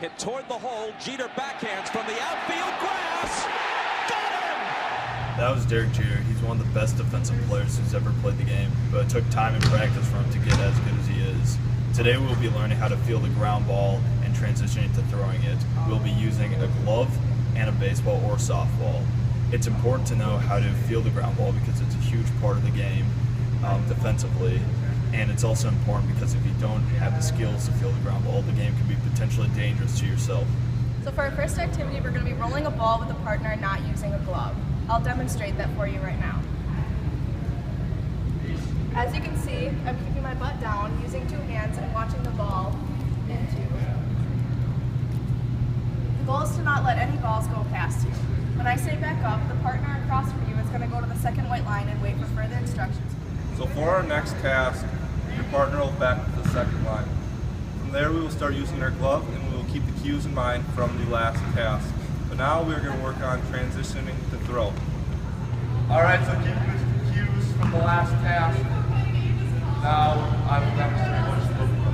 Hit toward the hole. Jeter backhands from the outfield grass. Got him! That was Derek Jeter. He's one of the best defensive players who's ever played the game, but it took time and practice for him to get as good as he is. Today we'll be learning how to field a ground ball and transitioning to throwing it. We'll be using a glove and a baseball or softball. It's important to know how to field a ground ball because it's a huge part of the game defensively. And it's also important because if you don't have the skills to field a ground ball, the game can be potentially dangerous to yourself. So for our first activity, we're going to be rolling a ball with a partner and not using a glove. I'll demonstrate that for you right now. As you can see, I'm keeping my butt down, using two hands and watching the ball into. The goal is to not let any balls go past you. When I say back up, the partner across from you is going to go to the second white line and wait for further instructions. So for our next task, your partner will back to the second line. From there we will start using our glove and we will keep the cues in mind from the last task. But now we're going to work on transitioning to throw. Alright, so keeping the cues from the last task, now I will demonstrate what you're supposed to do.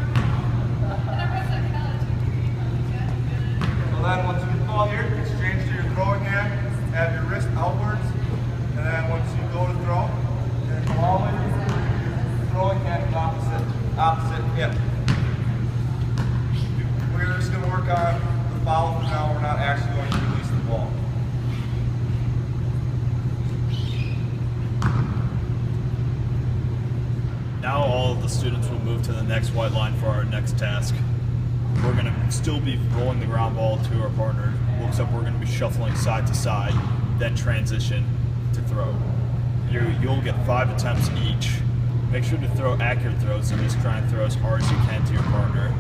So then once you get the ball here, exchange to your throwing hand, have your wrist outwards, and then once you go to throw, you're going to come all the way to your throwing hand is opposite hip. We're just going to work on the foul for now. We're not actually going to release the ball. Now all of the students will move to the next white line for our next task. We're going to still be rolling the ground ball to our partner, except we're going to be shuffling side to side, then transition to throw. You'll get 5 attempts each. Make sure to throw accurate throws and just try and throw as hard as you can to your partner.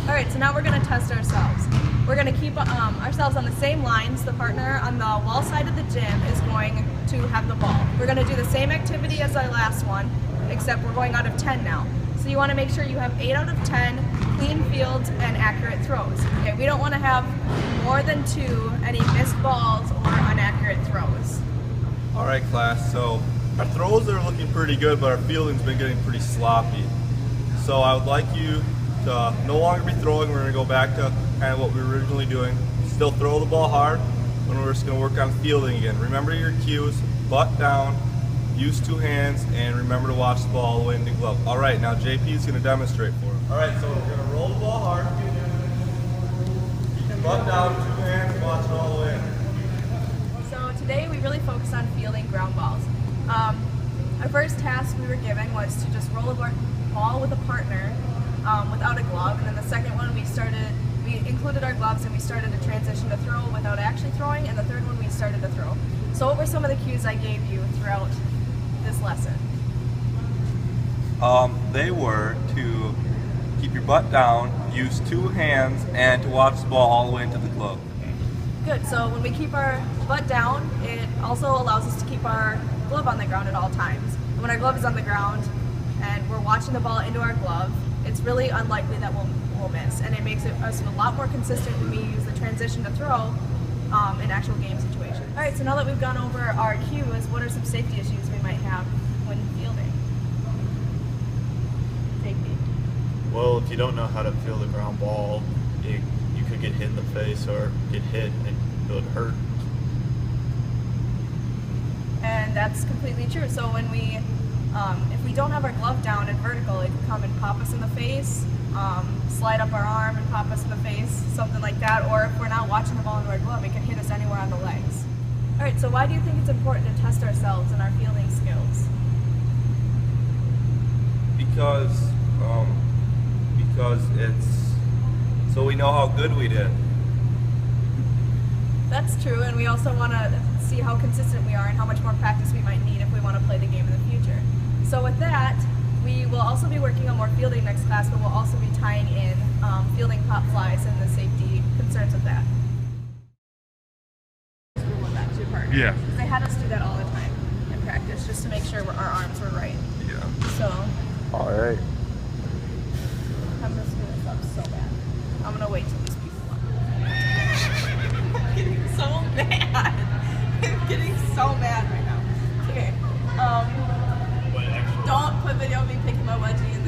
Alright, so now we're going to test ourselves. We're going to keep ourselves on the same lines. The partner on the wall side of the gym is going to have the ball. We're going to do the same activity as our last one, except we're going out of 10 now. So you want to make sure you have 8 out of 10 clean fields and accurate throws. Okay, we don't want to have more than 2 any missed balls or inaccurate throws. Alright class, so our throws are looking pretty good, but our fielding's been getting pretty sloppy. So I would like you to no longer be throwing. We're going to go back to kind of what we were originally doing. Still throw the ball hard, and we're just going to work on fielding again. Remember your cues, butt down, use 2 hands, and remember to watch the ball all the way into the glove. Alright, now JP is going to demonstrate for us. Alright, so we're going to roll the ball hard. Butt down, 2 hands, watch it all the way in. So today we really focused on fielding ground balls. Our first task we were given was to just roll a ball with a partner without a glove, and then the second one we included our gloves and we started to transition to throw without actually throwing, and the third one we started to throw. So what were some of the cues I gave you throughout this lesson? They were to keep your butt down, use 2 hands, and to watch the ball all the way into the glove. Good, so when we keep our butt down, it also allows us to keep our glove on the ground at all times. And when our glove is on the ground and we're watching the ball into our glove, it's really unlikely that we'll miss, and it makes us a lot more consistent when we use the transition to throw in actual game situations. Alright, so now that we've gone over our cues, what are some safety issues we might have when fielding? Safety. Well, if you don't know how to field a ground ball, you could get hit in the face or get hit and it would hurt. And that's completely true. So when if we don't have our glove down and vertical, it can come and pop us in the face, slide up our arm and pop us in the face, something like that. Or if we're not watching the ball into our glove, it can hit us anywhere on the legs. All right, so why do you think it's important to test ourselves and our fielding skills? Because it's so we know how good we did. That's true, and we also want to see how consistent we are and how much more practice we might need if we want to play the game in the future. So with that, we will also be working on more fielding next class, but we'll also be tying in fielding pop flies and the safety concerns of that. Yeah. Because they had us do that all the time in practice, just to make sure our arms were right. Yeah. So. Alright. I'm gonna screw this up so bad. I'm gonna wait till these people watch. my wedgie in